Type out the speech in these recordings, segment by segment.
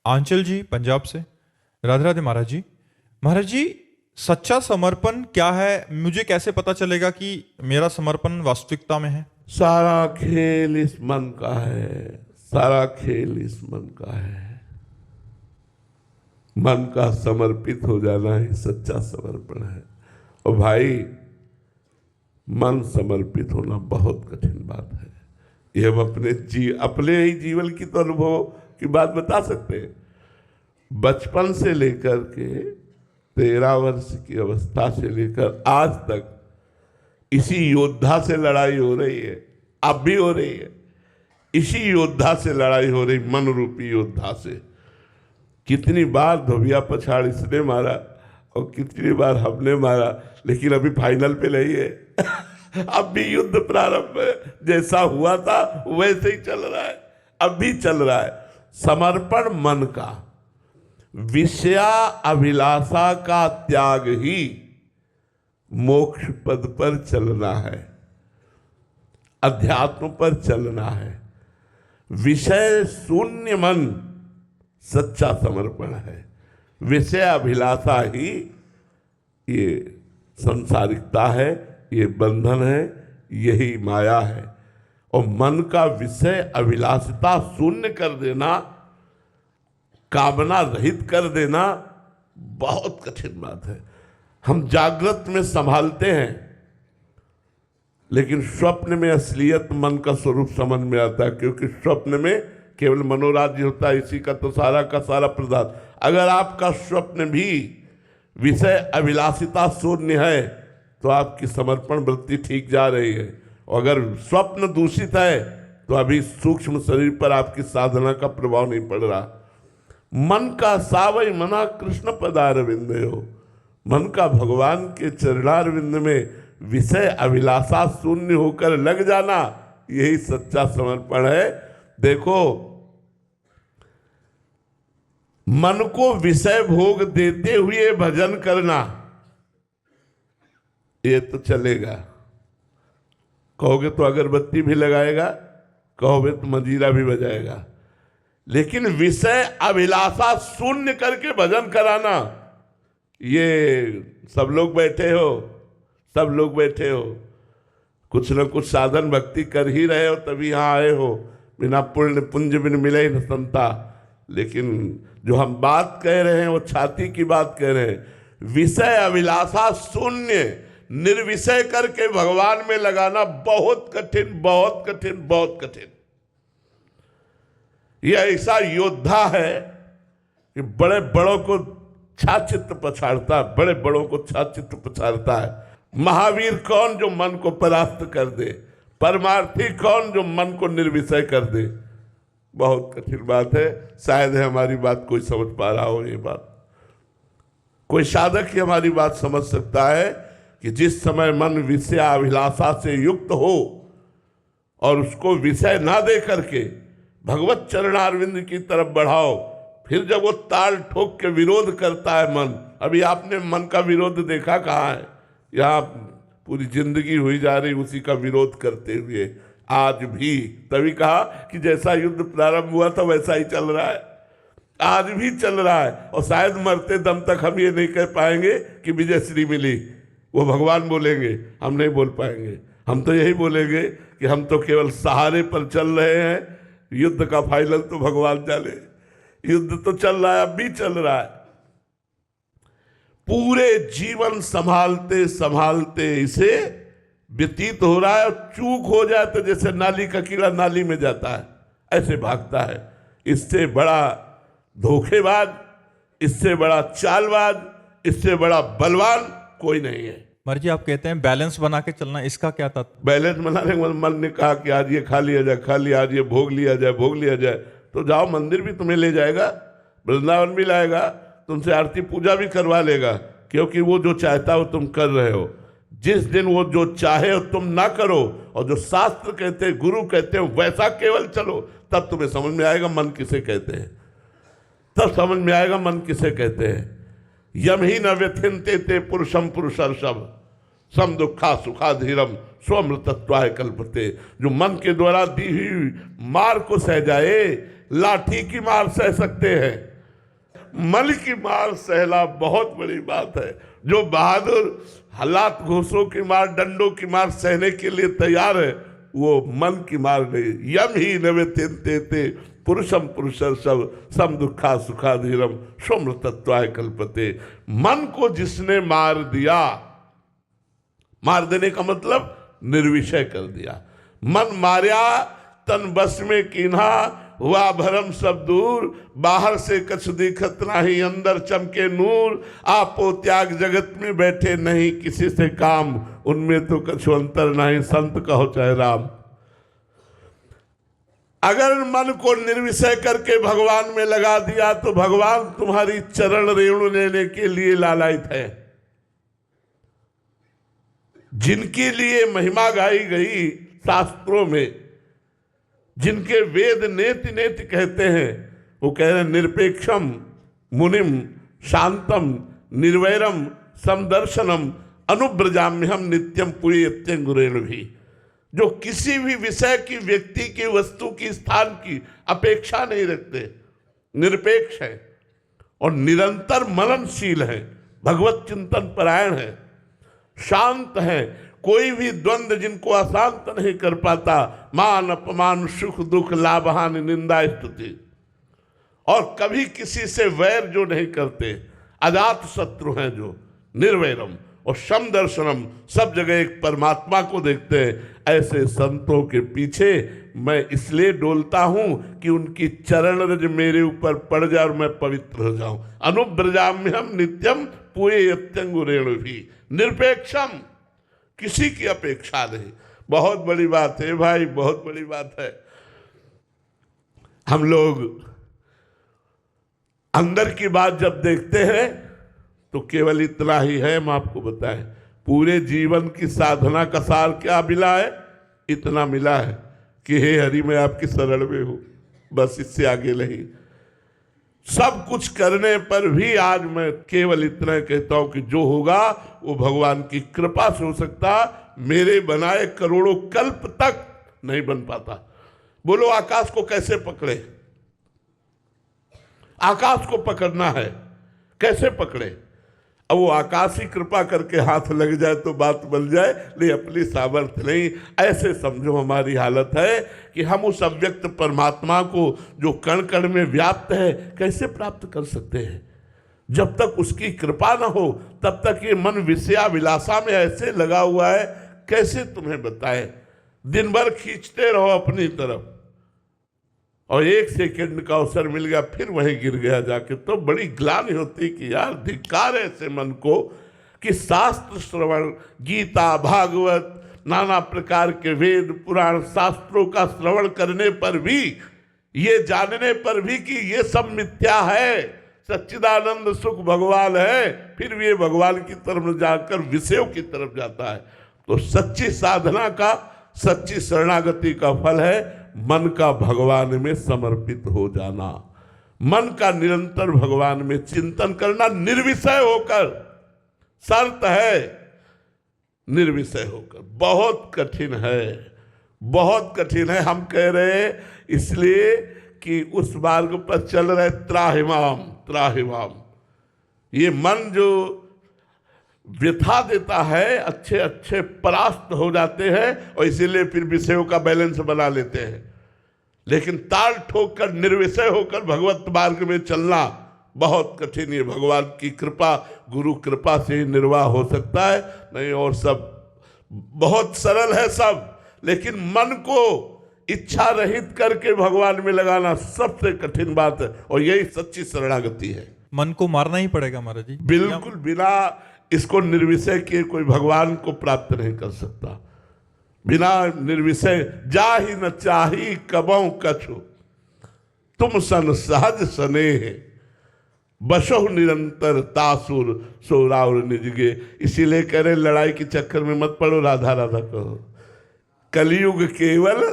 आंचल जी पंजाब से। राधे राधे महाराज जी। महाराज जी, सच्चा समर्पण क्या है? मुझे कैसे पता चलेगा कि मेरा समर्पण वास्तविकता में है? सारा खेल इस मन का है, सारा खेल इस मन का है। मन का समर्पित हो जाना ही सच्चा समर्पण है। और भाई, मन समर्पित होना बहुत कठिन बात है। ये हम अपने ही जीवन की तो अनुभव की बात बता सकते हैं। बचपन से लेकर के 13 वर्ष की अवस्था से लेकर आज तक इसी योद्धा से लड़ाई हो रही है, अब भी हो रही है। इसी योद्धा से लड़ाई हो रही, मन रूपी योद्धा से। कितनी बार धोबिया पछाड़ इसने मारा और कितनी बार हमने मारा, लेकिन अभी फाइनल पे नहीं है। अब भी युद्ध प्रारंभ है, जैसा हुआ था वैसे ही चल रहा है, अब भी चल रहा है। समर्पण मन का, विषया अभिलाषा का त्याग ही मोक्ष पद पर चलना है, अध्यात्म पर चलना है। विषय शून्य मन सच्चा समर्पण है। विषय अभिलाषा ही ये संसारिकता है, ये बंधन है, यही माया है। और मन का विषय अभिलाषिता शून्य कर देना, कामना रहित कर देना बहुत कठिन बात है। हम जागृत में संभालते हैं, लेकिन स्वप्न में असलियत मन का स्वरूप समझ में आता है, क्योंकि स्वप्न में केवल मनोराज्य होता है, इसी का तो सारा का सारा पदार्थ। अगर आपका स्वप्न भी विषय अभिलाषिता शून्य है तो आपकी समर्पण वृत्ति ठीक जा रही है। और अगर स्वप्न दूषित है तो अभी सूक्ष्म शरीर पर आपकी साधना का प्रभाव नहीं पड़ रहा। मन का सावई मना कृष्ण पदारविंद हो, मन का भगवान के चरणारविंद में विषय अभिलाषा शून्य होकर लग जाना, यही सच्चा समर्पण है। देखो, मन को विषय भोग देते हुए भजन करना ये तो चलेगा, कहोगे तो अगरबत्ती भी लगाएगा, कहोगे तो मंजीरा भी बजाएगा, लेकिन विषय अभिलाषा शून्य करके भजन कराना, ये सब लोग बैठे हो, सब लोग बैठे हो, कुछ न कुछ साधन भक्ति कर ही रहे हो, तभी यहाँ आए हो। बिना पुण्य पुंज बिन मिले न संता। लेकिन जो हम बात कह रहे हैं वो छाती की बात कह रहे हैं। विषय अभिलाषा शून्य निर्विषय करके भगवान में लगाना बहुत कठिन, बहुत कठिन, बहुत कठिन। यह ऐसा योद्धा है कि बड़े बड़ों को छाचित्र पछाड़ता है, बड़े बड़ों को छाचित्र पछाड़ता है। महावीर कौन जो मन को परास्त कर दे, परमार्थी कौन जो मन को निर्विषय कर दे। बहुत कठिन बात है। शायद है हमारी बात कोई समझ पा रहा हो। ये बात कोई साधक ही हमारी बात समझ सकता है कि जिस समय मन विषय अभिलाषा से युक्त हो और उसको विषय ना दे करके भगवत चरणारविंद की तरफ बढ़ाओ, फिर जब वो ताल ठोक के विरोध करता है मन। अभी आपने मन का विरोध देखा कहाँ है? यहाँ पूरी जिंदगी हुई जा रही उसी का विरोध करते हुए आज भी। तभी कहा कि जैसा युद्ध प्रारंभ हुआ था वैसा ही चल रहा है, आज भी चल रहा है। और शायद मरते दम तक हम ये नहीं कह पाएंगे कि विजय श्री मिली, वो भगवान बोलेंगे, हम नहीं बोल पाएंगे। हम तो यही बोलेंगे कि हम तो केवल सहारे पर चल रहे हैं, युद्ध का फाइनल तो भगवान जाने। युद्ध तो चल रहा है, अब भी चल रहा है। पूरे जीवन संभालते संभालते इसे व्यतीत हो रहा है, और चूक हो जाए तो जैसे नाली का कीड़ा नाली में जाता है, ऐसे भागता है। इससे बड़ा धोखेबाज, इससे बड़ा चालबाज, इससे बड़ा बलवान कोई नहीं है। महाराज जी, आप कहते हैं बैलेंस बना के चलना, इसका क्या तात्पर्य? बैलेंस बनाने के मन ने कहा कि आज ये खा लिया जाए, खा लिया, आज ये भोग लिया जाए, भोग लिया जाए, तो जाओ मंदिर भी तुम्हें ले जाएगा, वृंदावन भी लाएगा, तुमसे आरती पूजा भी करवा लेगा, क्योंकि वो जो चाहता है वो तुम कर रहे हो। जिस दिन वो जो चाहे हो तुम ना करो, और जो शास्त्र कहते हैं, गुरु कहते हैं, वैसा केवल चलो, तब तुम्हें समझ में आएगा मन किसे कहते हैं। तब समझ में आएगा मन किसे कहते हैं। यम ही न व्यथिनते ते पुरुषम पुरुषर्षभ सम दुखा सुखाधीरम स्वमृतत्वाय कल्पते। जो मन के द्वारा दी हुई मार को सह जाए, लाठी की मार सह सकते हैं, मन की मार सहना बहुत बड़ी बात है। जो बहादुर हालात घोषों की मार, डंडों की मार सहने के लिए तैयार है, वो मन की मार नहीं। यम ही नवे पुरुषम पुरुषर सम दुखा सुखाधीरम सोमृतत्वाय कल्पते। मन को जिसने मार दिया, मार देने का मतलब निर्विषय कर दिया। मन मार्या तन बस में कीन्हा, हुआ भरम सब दूर, बाहर से कछ दिखत नाही, अंदर चमके नूर। आपो त्याग जगत में बैठे नहीं किसी से काम, उनमें तो कछु अंतर नहीं, संत कहो चाहे राम। अगर मन को निर्विषय करके भगवान में लगा दिया तो भगवान तुम्हारी चरण रेणु लेने के लिए लालायित है। जिनके लिए महिमा गाई गई शास्त्रों में, जिनके वेद नेति नेति कहते हैं, वो कह रहे हैं निरपेक्षम मुनिम शांतम निर्वैरम समदर्शनम अनुब्रजाम्यहम नित्यम पुरीयत्यंगुरेण भी। जो किसी भी विषय की, व्यक्ति की, वस्तु की, स्थान की अपेक्षा नहीं रखते, निरपेक्ष है और निरंतर मननशील है, भगवत चिंतन परायण है, शांत है। कोई भी द्वंद्व जिनको अशांत नहीं कर पाता, मान अपमान सुख दुख लाभ हानि निंदा स्तुति, और कभी किसी से वैर जो नहीं करते, अजात शत्रु हैं जो, निर्वैरम और समदर्शनम, सब जगह एक परमात्मा को देखते हैं। ऐसे संतों के पीछे मैं इसलिए डोलता हूं कि उनकी चरण रज मेरे ऊपर पड़ जाए और मैं पवित्र हो जाऊं। अनुब्रजाम्यहम नित्यम पूयत्यंगुरेणु भी, निरपेक्षम, किसी की अपेक्षा नहीं। बहुत बड़ी बात है भाई, बहुत बड़ी बात है। हम लोग अंदर की बात जब देखते हैं तो केवल इतना ही है, हम आपको बताएं, पूरे जीवन की साधना का सार क्या मिला है? इतना मिला है कि हे हरि मैं आपकी शरण में हूं, बस इससे आगे नहीं। सब कुछ करने पर भी आज मैं केवल इतना कहता हूं कि जो होगा वो भगवान की कृपा से हो सकता, मेरे बनाए करोड़ों कल्प तक नहीं बन पाता। बोलो आकाश को कैसे पकड़े? आकाश को पकड़ना है, कैसे पकड़े? अब वो आकाश ही कृपा करके हाथ लग जाए तो बात बन जाए, नहीं अपनी सामर्थ्य नहीं। ऐसे समझो हमारी हालत है कि हम उस अव्यक्त परमात्मा को जो कण कण में व्याप्त है कैसे प्राप्त कर सकते हैं? जब तक उसकी कृपा न हो तब तक ये मन विषया विलासा में ऐसे लगा हुआ है, कैसे तुम्हें बताएं। दिन भर खींचते रहो अपनी तरफ और एक सेकंड का अवसर मिल गया फिर वहीं गिर गया जाके, तो बड़ी ग्लानि होती कि यार धिक्कार है ऐसे मन को कि शास्त्र श्रवण, गीता भागवत नाना प्रकार के वेद पुराण शास्त्रों का श्रवण करने पर भी, ये जानने पर भी कि ये सब मिथ्या है, सच्चिदानंद सुख भगवान है, फिर भी ये भगवान की तरफ जाकर विषयों की तरफ जाता है। तो सच्ची साधना का, सच्ची शरणागति का फल है मन का भगवान में समर्पित हो जाना, मन का निरंतर भगवान में चिंतन करना, निर्विषय होकर। शर्त है निर्विषय होकर। बहुत कठिन है, बहुत कठिन है। हम कह रहे हैं इसलिए कि उस मार्ग पर चल रहे त्राहिमाम त्राहिमाम। ये मन जो व्यथा देता है, अच्छे अच्छे परास्त हो जाते हैं और इसीलिए फिर विषयों का बैलेंस बना लेते हैं। लेकिन ताल ठोक कर निर्विषय होकर भगवत मार्ग में चलना बहुत कठिन है। भगवान की कृपा, गुरु कृपा से ही निर्वाह हो सकता है, नहीं और सब बहुत सरल है सब। लेकिन मन को इच्छा रहित करके भगवान में लगाना सबसे कठिन बात है और यही सच्ची शरणागति है। मन को मारना ही पड़ेगा महाराज जी। बिल्कुल, बिना इसको निर्विषय किए कोई भगवान को प्राप्त नहीं कर सकता। बिना निर्विषय जा ही न चाही कबों कछु, तुम सन सहज स्नेह, बसो निरंतर तासुर सोराउर निजगे। इसीलिए कह रहे लड़ाई के चक्कर में मत पड़ो, राधा राधा कहो। कलयुग केवल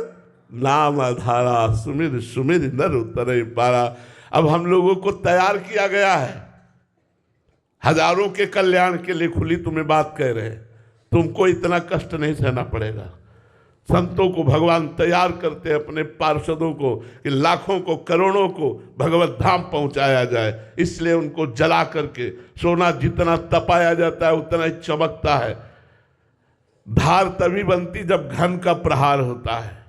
नाम आधारा, सुमिर सुमिर नर उतरे पारा। अब हम लोगों को तैयार किया गया है, हजारों के कल्याण के लिए खुली तुम्हें बात कह रहे हैं। तुमको इतना कष्ट नहीं सहना पड़ेगा। संतों को भगवान तैयार करते हैं, अपने पार्षदों को, कि लाखों को करोड़ों को भगवत धाम पहुंचाया जाए। इसलिए उनको जला करके, सोना जितना तपाया जाता है उतना ही चमकता है। धार तभी बनती जब घन का प्रहार होता है।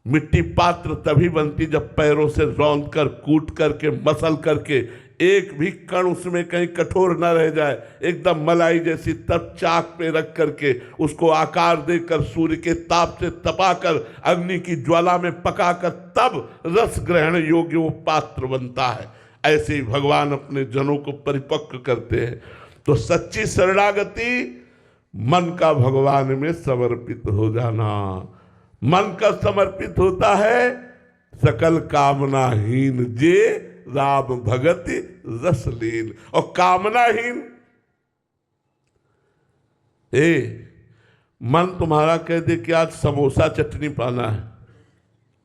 मिट्टी पात्र तभी बनती जब पैरों से रौंद कर, कूट करके, मसल करके एक भी कण उसमें कहीं कठोर न रह जाए, एकदम मलाई जैसी, तब चाक पे रख करके उसको आकार देकर, सूर्य के ताप से तपाकर, अग्नि की ज्वाला में पकाकर, तब रस ग्रहण योग्य वो पात्र बनता है। ऐसे ही भगवान अपने जनों को परिपक्व करते हैं। तो सच्ची शरणागति मन का भगवान में समर्पित हो जाना। मन का समर्पित होता है सकल कामनाहीन जे राम भगति रसलीन। और कामनाहीन, मन तुम्हारा कह दे कि आज समोसा चटनी पाना है,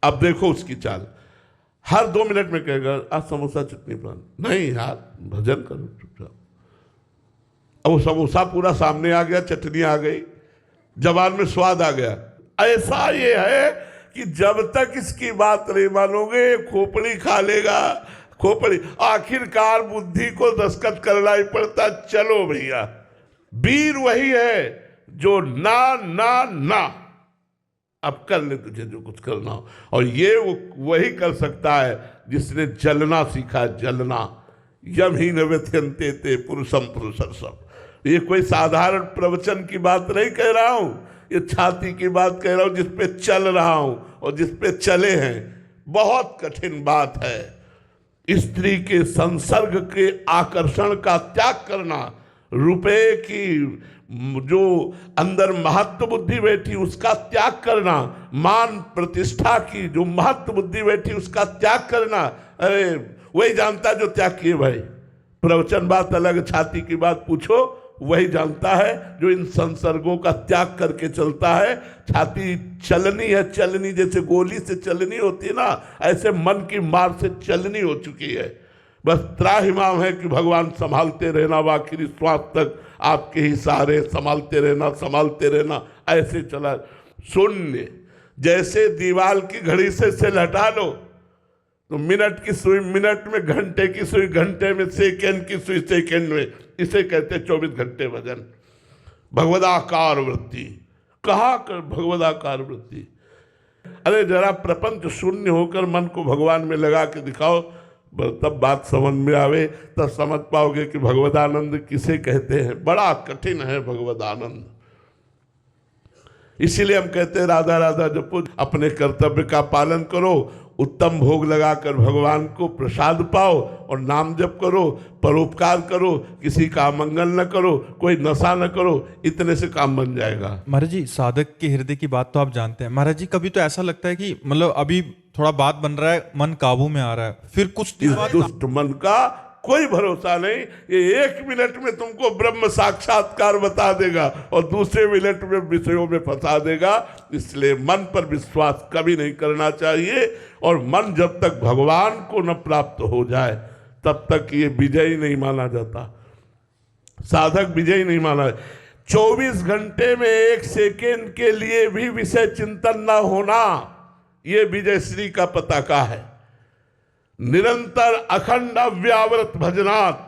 अब देखो उसकी चाल, हर 2 मिनट में कहेगा आज समोसा चटनी पाना। नहीं यार, भजन करो चुपचाप। अब वो समोसा पूरा सामने आ गया, चटनी आ गई, जबान में स्वाद आ गया। ऐसा ये है कि जब तक इसकी बात नहीं मानोगे, खोपड़ी खा लेगा, खोपड़ी। आखिरकार बुद्धि को दस्तखत करना ही पड़ता। चलो भैया, वीर वही है जो ना ना ना, अब कर ले तुझे जो कुछ करना हो। और ये वही कर सकता है जिसने जलना सीखा, जलना। यमहीन व्यथ्यन्ते ते पुरुषम पुरुषर्षम। ये कोई साधारण प्रवचन की बात नहीं कह रहा हूं, ये छाती की बात कह रहा हूं, जिसपे चल रहा हूं और जिसपे चले हैं। बहुत कठिन बात है। स्त्री के संसर्ग के आकर्षण का त्याग करना, रुपए की जो अंदर महत्व बुद्धि बैठी उसका त्याग करना, मान प्रतिष्ठा की जो महत्व बुद्धि बैठी उसका त्याग करना। अरे वही जानता जो त्याग किए भाई। प्रवचन बात अलग, छाती की बात पूछो, वही जानता है जो इन संसर्गों का त्याग करके चलता है। छाती चलनी है, चलनी जैसे गोली से चलनी होती है ना, ऐसे मन की मार से चलनी हो चुकी है। बस त्राहिमाम है कि भगवान संभालते रहना, आखिरी श्वास तक आपके ही सहारे, संभालते रहना। ऐसे चला शून्य। जैसे दीवाल की घड़ी से हटा लो तो मिनट की सुई मिनट में, घंटे की सुई घंटे में, सेकंड की सुई सेकंड में। इसे कहते 24 घंटे भजन। भगवदाकार वृत्ति, कहा कर भगवदाकार वृत्ति। अरे जरा प्रपंच शून्य होकर मन को भगवान में लगा के दिखाओ, तब बात समझ में आवे, तब समझ पाओगे कि भगवदानंद किसे कहते हैं। बड़ा कठिन है भगवदानंद। इसीलिए हम कहते हैं राधा राधा जपो, अपने कर्तव्य का पालन करो, उत्तम भोग लगाकर भगवान को प्रसाद पाओ और नाम जप करो, परोपकार करो, किसी का मंगल न करो, कोई नशा न करो, इतने से काम बन जाएगा। महाराज जी, साधक के हृदय की बात तो आप जानते हैं। महाराज जी, कभी तो ऐसा लगता है कि मतलब अभी थोड़ा बात बन रहा है, मन काबू में आ रहा है, फिर कुछ दिन बाद दुष्ट मन का कोई भरोसा नहीं। ये 1 मिनट में तुमको ब्रह्म साक्षात्कार बता देगा और दूसरे मिनट में विषयों में फंसा देगा। इसलिए मन पर विश्वास कभी नहीं करना चाहिए। और मन जब तक भगवान को न प्राप्त हो जाए तब तक ये विजयी नहीं माना जाता, साधक विजयी नहीं माना। 24 घंटे में 1 सेकेंड के लिए भी विषय चिंतन न होना, ये विजय श्री का पताका है। निरंतर अखंड अव्यावृत भजनात्,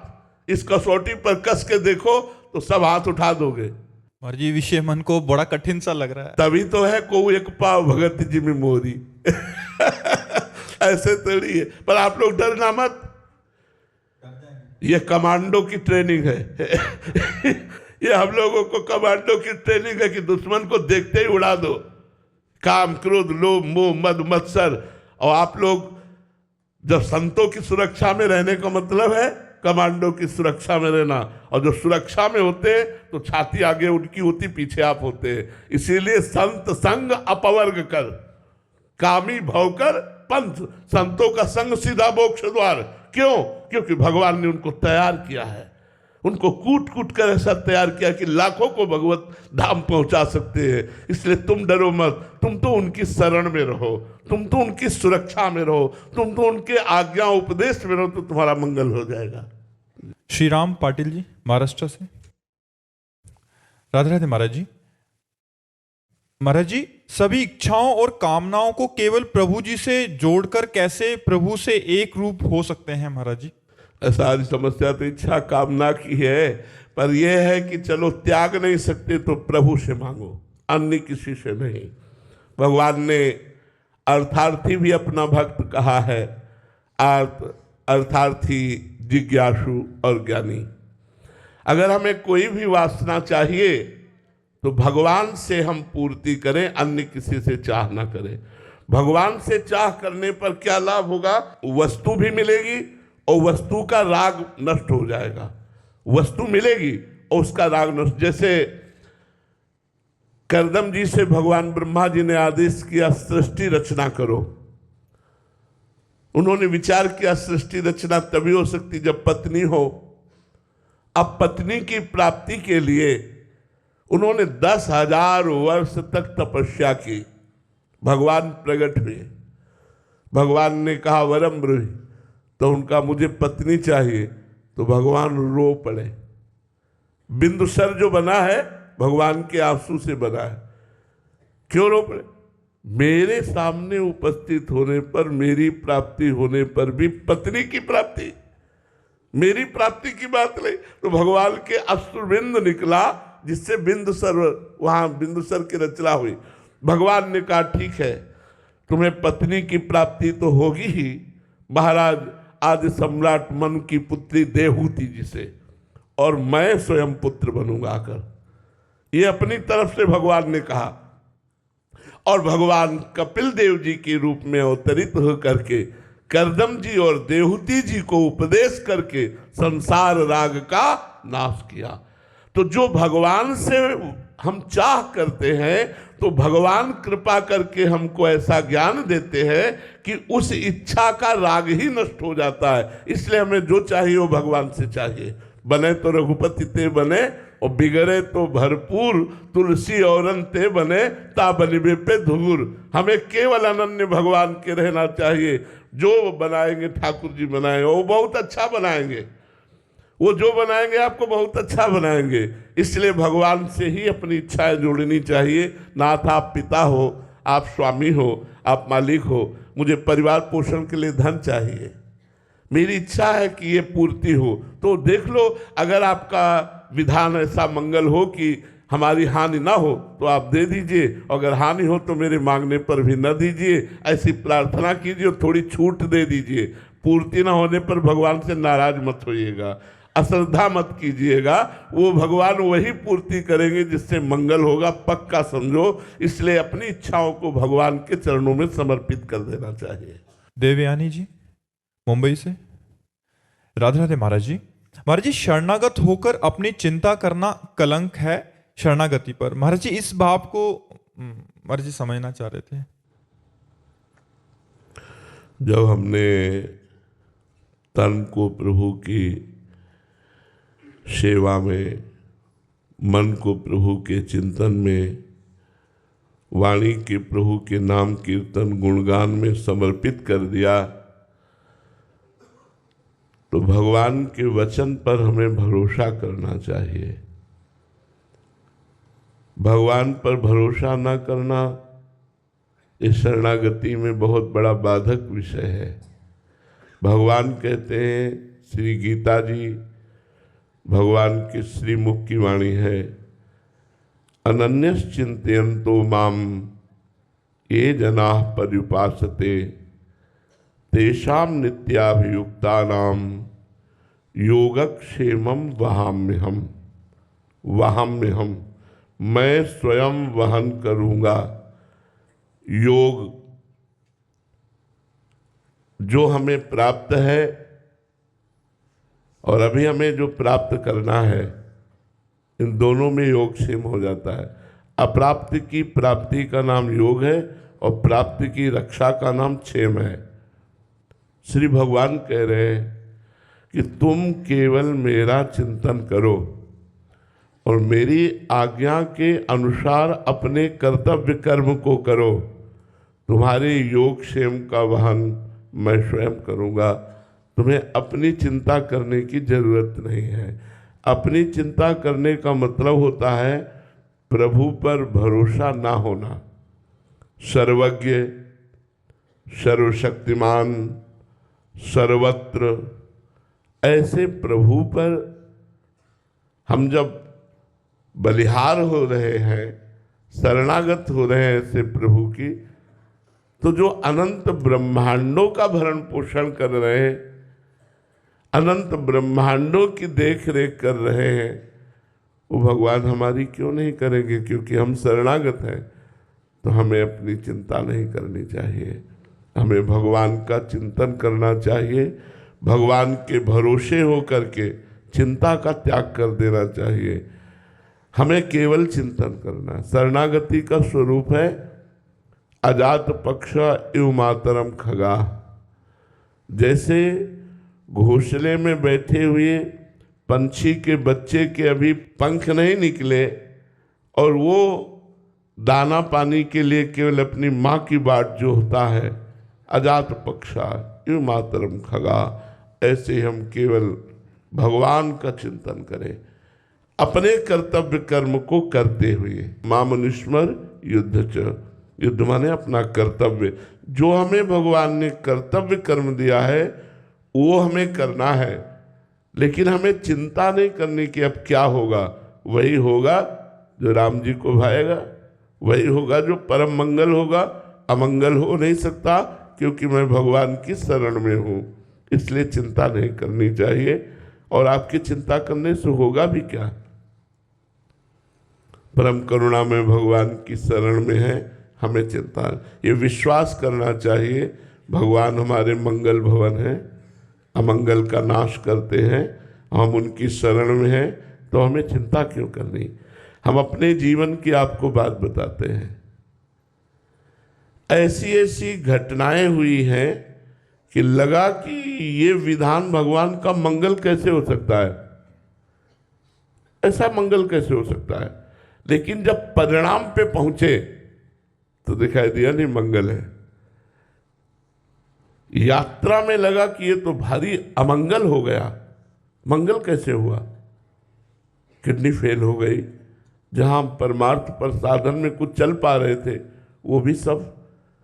इस कसौटी पर कस के देखो तो सब हाथ उठा दोगे। महाराज जी, विषय मन को बड़ा कठिन सा लग रहा है। तभी तो है को एक पाव भगत जी में मोरी। ऐसे थोड़ी है। पर आप लोग डरना मत, ये कमांडो की ट्रेनिंग है। ये हम लोगों को कमांडो की ट्रेनिंग है कि दुश्मन को देखते ही उड़ा दो। काम, क्रोध, लोभ, मोह, मद, मत्सर। और आप लोग जब संतों की सुरक्षा में रहने का मतलब है कमांडो की सुरक्षा में रहना। और जो सुरक्षा में होते हैं तो छाती आगे उनकी होती, पीछे आप होते हैं। इसीलिए संत संग अपवर्ग कर, कामी भवकर पंथ। संतों का संग सीधा मोक्ष द्वार। क्यों? क्योंकि भगवान ने उनको तैयार किया है, उनको कूट कूट कर ऐसा तैयार किया कि लाखों को भगवत धाम पहुंचा सकते हैं। इसलिए तुम डरो मत, तुम तो उनकी शरण में रहो, तुम तो उनकी सुरक्षा में रहो, तुम तो उनके आज्ञा उपदेश में रहो, तो तुम्हारा मंगल हो जाएगा। श्री राम पाटिल जी, महाराष्ट्र से। राधे राधे महाराज जी। महाराज जी, सभी इच्छाओं और कामनाओं को केवल प्रभु जी से जोड़कर कैसे प्रभु से एक रूप हो सकते हैं महाराज जी? सारी समस्या तो इच्छा कामना की है, पर यह है कि चलो त्याग नहीं सकते तो प्रभु से मांगो, अन्य किसी से नहीं। भगवान ने अर्थार्थी भी अपना भक्त कहा है, अर्थार्थी, जिज्ञासु और ज्ञानी। अगर हमें कोई भी वासना चाहिए तो भगवान से हम पूर्ति करें, अन्य किसी से चाह ना करें। भगवान से चाह करने पर क्या लाभ होगा? वस्तु भी मिलेगी और वस्तु का राग नष्ट हो जाएगा। वस्तु मिलेगी और उसका राग नष्ट। जैसे करदम जी से भगवान ब्रह्मा जी ने आदेश किया सृष्टि रचना करो। उन्होंने विचार किया सृष्टि रचना तभी हो सकती जब पत्नी हो। अब पत्नी की प्राप्ति के लिए उन्होंने 10,000 वर्ष तक तपस्या की। भगवान प्रकट हुए, भगवान ने कहा वरम ब्रूहि, तो उनका मुझे पत्नी चाहिए, तो भगवान रो पड़े। बिंदुसर जो बना है भगवान के आंसू से बना है। क्यों रो पड़े? मेरे सामने उपस्थित होने पर, मेरी प्राप्ति होने पर भी पत्नी की प्राप्ति, मेरी प्राप्ति की बात नहीं। तो भगवान के अश्रुबिंद निकला, जिससे बिंदुसर, वहां बिंदुसर की रचना हुई। भगवान ने कहा ठीक है, तुम्हें पत्नी की प्राप्ति तो होगी ही, महाराज आदि सम्राट मनु की पुत्री देहूति जी से, और मैं स्वयं पुत्र बनूंगा आकर। ये अपनी तरफ से भगवान ने कहा। और भगवान कपिल देव जी के रूप में अवतरित होकर के करदम जी और देहूति जी को उपदेश करके संसार राग का नाश किया। तो जो भगवान से हम चाह करते हैं तो भगवान कृपा करके हमको ऐसा ज्ञान देते हैं कि उस इच्छा का राग ही नष्ट हो जाता है। इसलिए हमें जो चाहिए वो भगवान से चाहिए। बने तो रघुपति ते बने, और बिगड़े तो भरपूर, तुलसी औरन ते बने, ता बनिबे पे धुगुर। हमें केवल अनन्य भगवान के रहना चाहिए। जो बनाएंगे ठाकुर जी बनाएंगे, वो बहुत अच्छा बनाएंगे। वो जो बनाएंगे आपको बहुत अच्छा बनाएंगे। इसलिए भगवान से ही अपनी इच्छाएं जोड़नी चाहिए। नाथ आप पिता हो, आप स्वामी हो, आप मालिक हो, मुझे परिवार पोषण के लिए धन चाहिए, मेरी इच्छा है कि ये पूर्ति हो। तो देख लो, अगर आपका विधान ऐसा मंगल हो कि हमारी हानि ना हो तो आप दे दीजिए, अगर हानि हो तो मेरे मांगने पर भी न दीजिए। ऐसी प्रार्थना कीजिए और थोड़ी छूट दे दीजिए। पूर्ति ना होने पर भगवान से नाराज मत होइएगा, अश्रद्धा मत कीजिएगा। वो भगवान वही पूर्ति करेंगे जिससे मंगल होगा, पक्का समझो। इसलिए अपनी इच्छाओं को भगवान के चरणों में समर्पित कर देना चाहिए। देवयानी जी मुंबई से, राधे राधे महाराज जी। महाराज जी, शरणागत होकर अपनी चिंता करना कलंक है शरणागति पर। महाराज जी, इस भाव को महाराज जी समझना चाह रहे थे। जब हमने तन को प्रभु की सेवा में, मन को प्रभु के चिंतन में, वाणी के प्रभु के नाम कीर्तन गुणगान में समर्पित कर दिया, तो भगवान के वचन पर हमें भरोसा करना चाहिए। भगवान पर भरोसा ना करना इस शरणागति में बहुत बड़ा बाधक विषय है। भगवान कहते हैं, श्री गीता जी भगवान के श्रीमुख की वाणी है, अनन्यस चिंतयन्तो माम ये जनाः पर्युपासते तेषां नित्याभियुक्तानां योगक्षेमं वहाम्यहम्। वहाम्यहम्, मैं स्वयं वहन करूँगा योग जो हमें प्राप्त है, और अभी हमें जो प्राप्त करना है, इन दोनों में योगक्षेम हो जाता है। अप्राप्ति की प्राप्ति का नाम योग है और प्राप्ति की रक्षा का नाम क्षेम है। श्री भगवान कह रहे हैं कि तुम केवल मेरा चिंतन करो और मेरी आज्ञा के अनुसार अपने कर्तव्य कर्म को करो, तुम्हारे योगक्षेम का वहन मैं स्वयं करूँगा। तुम्हें अपनी चिंता करने की जरूरत नहीं है। अपनी चिंता करने का मतलब होता है प्रभु पर भरोसा ना होना, सर्वज्ञ, सर्वशक्तिमान, सर्वत्र ऐसे प्रभु पर हम जब बलिहार हो रहे हैं, शरणागत हो रहे हैं ऐसे प्रभु की, तो जो अनंत ब्रह्मांडों का भरण पोषण कर रहे हैं, अनंत ब्रह्मांडों की देख रेख कर रहे हैं, वो भगवान हमारी क्यों नहीं करेंगे? क्योंकि हम शरणागत हैं। तो हमें अपनी चिंता नहीं करनी चाहिए, हमें भगवान का चिंतन करना चाहिए। भगवान के भरोसे हो करके चिंता का त्याग कर देना चाहिए। हमें केवल चिंतन करना। शरणागति का स्वरूप है अजात पक्ष इव मातरम खगा। जैसे घोंसले में बैठे हुए पंछी के बच्चे के अभी पंख नहीं निकले और वो दाना पानी के लिए केवल अपनी माँ की बाट जो होता है, अजात पक्षा इव मातरम खगा, ऐसे हम केवल भगवान का चिंतन करें, अपने कर्तव्य कर्म को करते हुए। मामनुष्मर युद्ध च, युद्ध माने अपना कर्तव्य। जो हमें भगवान ने कर्तव्य कर्म दिया है वो हमें करना है, लेकिन हमें चिंता नहीं करनी कि अब क्या होगा। वही होगा जो राम जी को भाएगा, वही होगा जो परम मंगल होगा। अमंगल हो नहीं सकता, क्योंकि मैं भगवान की शरण में हूँ। इसलिए चिंता नहीं करनी चाहिए। और आपकी चिंता करने से होगा भी क्या? परम करुणा में भगवान की शरण में है, हमें चिंता, ये विश्वास करना चाहिए भगवान हमारे मंगल भवन हैं, अमंगल का नाश करते हैं, हम उनकी शरण में हैं, तो हमें चिंता क्यों करनी। हम अपने जीवन की आपको बात बताते हैं। ऐसी ऐसी घटनाएं हुई हैं कि लगा कि ये विधान भगवान का मंगल कैसे हो सकता है, ऐसा मंगल कैसे हो सकता है। लेकिन जब परिणाम पे पहुंचे तो दिखाई दिया नहीं मंगल है। यात्रा में लगा कि ये तो भारी अमंगल हो गया, मंगल कैसे हुआ। किडनी फेल हो गई, जहां परमार्थ पर साधन में कुछ चल पा रहे थे वो भी सब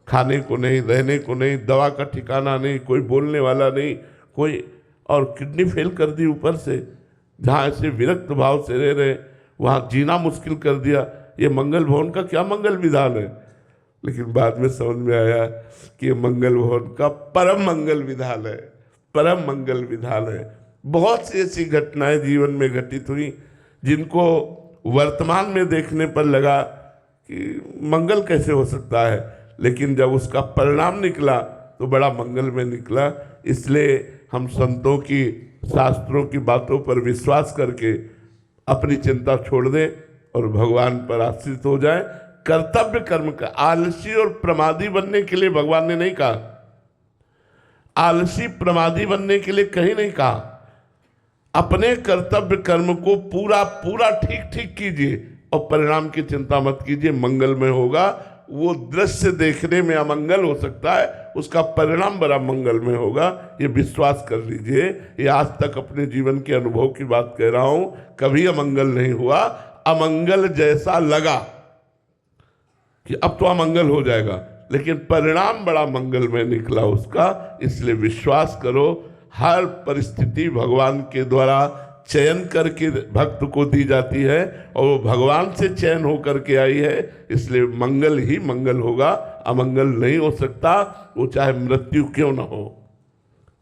खाने को नहीं, रहने को नहीं, दवा का ठिकाना नहीं, कोई बोलने वाला नहीं कोई, और किडनी फेल कर दी ऊपर से। जहाँ ऐसे विरक्त भाव से रह रहे वहाँ जीना मुश्किल कर दिया। ये मंगल भवन का क्या मंगल विधान है। लेकिन बाद में समझ में आया कि ये मंगल भवन का परम मंगल विधान है, परम मंगल विधान है। बहुत सी ऐसी घटनाएं जीवन में घटित हुई जिनको वर्तमान में देखने पर लगा कि मंगल कैसे हो सकता है, लेकिन जब उसका परिणाम निकला तो बड़ा मंगल में निकला। इसलिए हम संतों की, शास्त्रों की बातों पर विश्वास करके अपनी चिंता छोड़ दें और भगवान पर आश्रित हो जाएं। कर्तव्य कर्म का, आलसी और प्रमादी बनने के लिए भगवान ने नहीं कहा, आलसी प्रमादी बनने के लिए कहीं नहीं कहा। अपने कर्तव्य कर्म को पूरा पूरा ठीक ठीक कीजिए और परिणाम की चिंता मत कीजिए, मंगलमय होगा। वो दृश्य देखने में अमंगल हो सकता है, उसका परिणाम बड़ा मंगलमय होगा, ये विश्वास कर लीजिए। ये आज तक अपने जीवन के अनुभव की बात कह रहा हूं, कभी अमंगल नहीं हुआ। अमंगल जैसा लगा कि अब तो अमंगल हो जाएगा, लेकिन परिणाम बड़ा मंगलमय निकला उसका। इसलिए विश्वास करो, हर परिस्थिति भगवान के द्वारा चयन करके भक्त को दी जाती है और वो भगवान से चयन होकर के आई है। इसलिए मंगल ही मंगल होगा, अमंगल नहीं हो सकता। वो चाहे मृत्यु क्यों ना हो,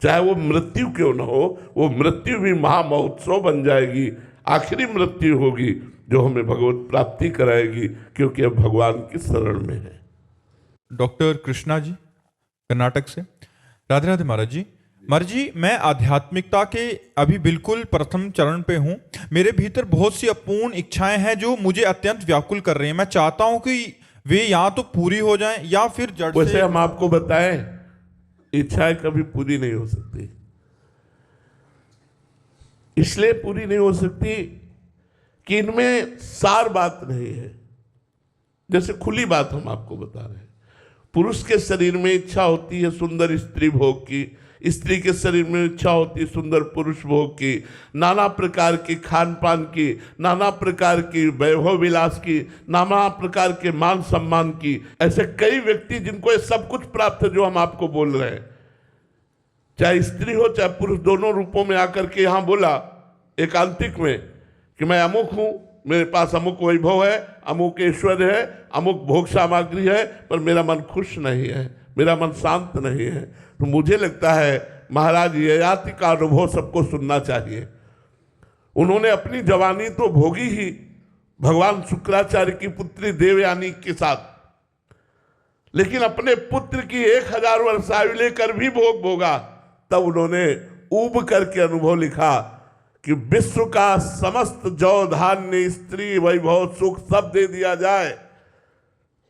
चाहे वो मृत्यु क्यों ना हो, वो मृत्यु भी महामहोत्सव बन जाएगी। आखिरी मृत्यु होगी जो हमें भगवत प्राप्ति कराएगी, क्योंकि अब भगवान की शरण में है। डॉक्टर कृष्णा जी कर्नाटक से। राधे राधे महाराज जी। महाराज जी, मैं आध्यात्मिकता के अभी बिल्कुल प्रथम चरण पे हूँ। मेरे भीतर बहुत सी अपूर्ण इच्छाएं हैं जो मुझे अत्यंत व्याकुल कर रही हैं। मैं चाहता हूँ कि वे या तो पूरी हो जाएं या फिर जड़ वैसे से। हम आपको बताएं, इच्छाएं कभी पूरी नहीं हो सकती। इसलिए पूरी नहीं हो सकती कि इनमें सार बात नहीं है। जैसे खुली बात हम आपको बता रहे हैं, पुरुष के शरीर में इच्छा होती है सुंदर स्त्री भोग की, स्त्री के शरीर में इच्छा होती सुंदर पुरुष भोग की, नाना प्रकार की खान पान की, नाना प्रकार की वैभव विलास की, नाना प्रकार के मान सम्मान की। ऐसे कई व्यक्ति जिनको ये सब कुछ प्राप्त है जो हम आपको बोल रहे हैं, चाहे स्त्री हो चाहे पुरुष, दोनों रूपों में आकर के यहाँ बोला एकांतिक में कि मैं अमुक हूं, मेरे पास अमुक वैभव है, अमुक ऐश्वर्य है, अमुक भोग सामग्री है, पर मेरा मन खुश नहीं है, मेरा मन शांत नहीं है। तो मुझे लगता है महाराज ययाति का अनुभव सबको सुनना चाहिए। उन्होंने अपनी जवानी तो भोगी ही भगवान शुक्राचार्य की पुत्री देवयानी के साथ, लेकिन अपने पुत्र की 1000 वर्ष आयु लेकर भी भोग भोगा। तब उन्होंने ऊब करके अनुभव लिखा कि विश्व का समस्त जौ धान्य स्त्री वैभव सुख सब दे दिया जाए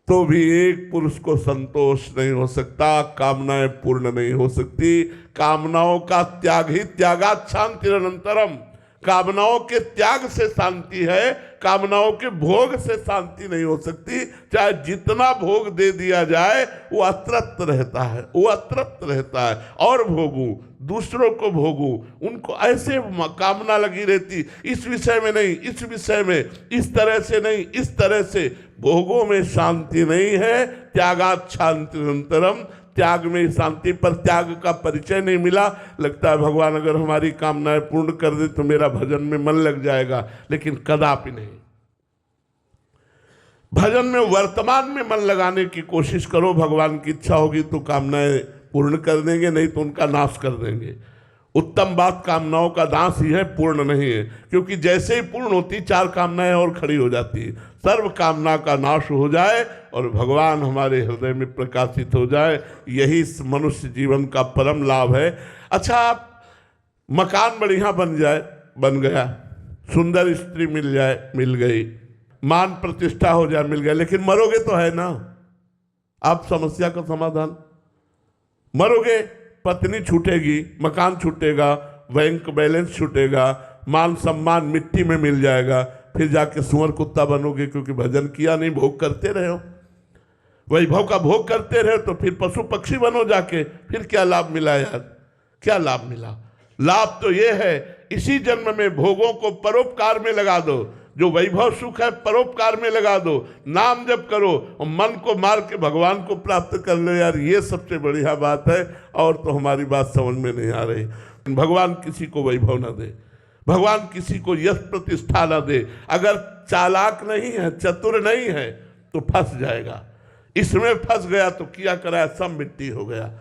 तो भी एक पुरुष को संतोष नहीं हो सकता, कामनाएं पूर्ण नहीं हो सकती। कामनाओं का त्याग ही त्यागात् शांतिरनंतरम, कामनाओं के त्याग से शांति है, कामनाओं के भोग से शांति नहीं हो सकती। चाहे जितना भोग दे दिया जाए वो अतृप्त रहता है, वो अतृप्त रहता है। और भोगूं, दूसरों को भोगूं, उनको ऐसे कामना लगी रहती, इस विषय में नहीं, इस विषय में, इस तरह से नहीं, इस तरह से। भोगों में शांति नहीं है। त्यागात् शांतिरनंतरम, त्याग में शांति, पर त्याग का परिचय नहीं मिला। लगता है भगवान अगर हमारी कामनाएं पूर्ण कर दे तो मेरा भजन में मन लग जाएगा, लेकिन कदापि नहीं। भजन में वर्तमान में मन लगाने की कोशिश करो। भगवान की इच्छा होगी तो कामनाएं पूर्ण कर देंगे, नहीं तो उनका नाश कर देंगे। उत्तम बात कामनाओं का नाश ही है, पूर्ण नहीं है, क्योंकि जैसे ही पूर्ण होती 4 कामनाएं और खड़ी हो जाती है। सर्व कामना का नाश हो जाए और भगवान हमारे हृदय में प्रकाशित हो जाए, यही मनुष्य जीवन का परम लाभ है। अच्छा, मकान बढ़िया बन जाए, बन गया, सुंदर स्त्री मिल जाए, मिल गई, मान प्रतिष्ठा हो जाए, मिल गया, लेकिन मरोगे तो है ना आप समस्या का समाधान। मरोगे, पत्नी छूटेगी, मकान छूटेगा, बैंक बैलेंस छूटेगा, मान सम्मान मिट्टी में मिल जाएगा, फिर जाके सुअर कुत्ता बनोगे, क्योंकि भजन किया नहीं, भोग करते रहे हो, वैभव का भोग करते रहे, तो फिर पशु पक्षी बनो जाके। फिर क्या लाभ मिला यार, क्या लाभ मिला? लाभ तो ये है इसी जन्म में भोगों को परोपकार में लगा दो, जो वैभव सुख है परोपकार में लगा दो, नाम जप करो और मन को मार के भगवान को प्राप्त कर लो। यार ये सबसे बढ़िया बात है। और तो हमारी बात समझ में नहीं आ रही। भगवान किसी को वैभव ना दे, भगवान किसी को यश प्रतिष्ठा ना दे। अगर चालाक नहीं है, चतुर नहीं है तो फंस जाएगा। इसमें फंस गया तो किया कराया सब मिट्टी हो गया।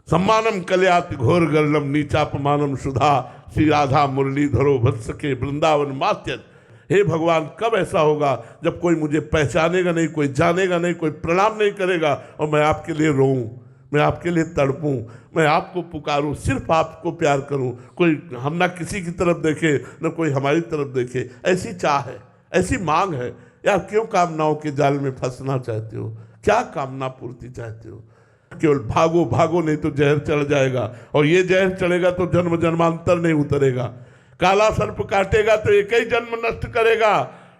सम्मानम कल्याति घोर गर्लम नीचापमानम सुधा श्री राधा मुरलीधरो वत्स के वृंदावन मात्यत। हे भगवान, कब ऐसा होगा जब कोई मुझे पहचानेगा नहीं, कोई जानेगा नहीं, कोई प्रणाम नहीं करेगा और मैं आपके लिए रोऊं, मैं आपके लिए तड़पूं, मैं आपको पुकारूं, सिर्फ आपको प्यार करूं, कोई हम ना किसी की तरफ देखे न कोई हमारी तरफ देखे। ऐसी चाह है, ऐसी मांग है। यार क्यों कामनाओं के जाल में फंसना चाहते हो? क्या कामना पूर्ति चाहते हो? केवल भागो भागो, नहीं तो जहर चढ़ जाएगा, और ये जहर चढ़ेगा तो जन्म जन्मांतर नहीं उतरेगा। काला सर्प काटेगा तो एक ही जन्म नष्ट करेगा,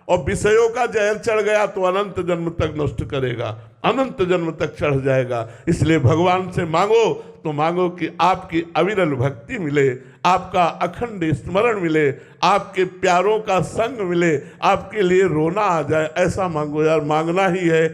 और विषयों का जहर चढ़ गया तो अनंत जन्म तक नष्ट करेगा, अनंत जन्म तक चढ़ जाएगा। इसलिए भगवान से मांगो तो मांगो कि आपकी अविरल भक्ति मिले, आपका अखंड स्मरण मिले, आपके प्यारों का संग मिले, आपके लिए रोना आ जाए। ऐसा मांगो यार, मांगना ही है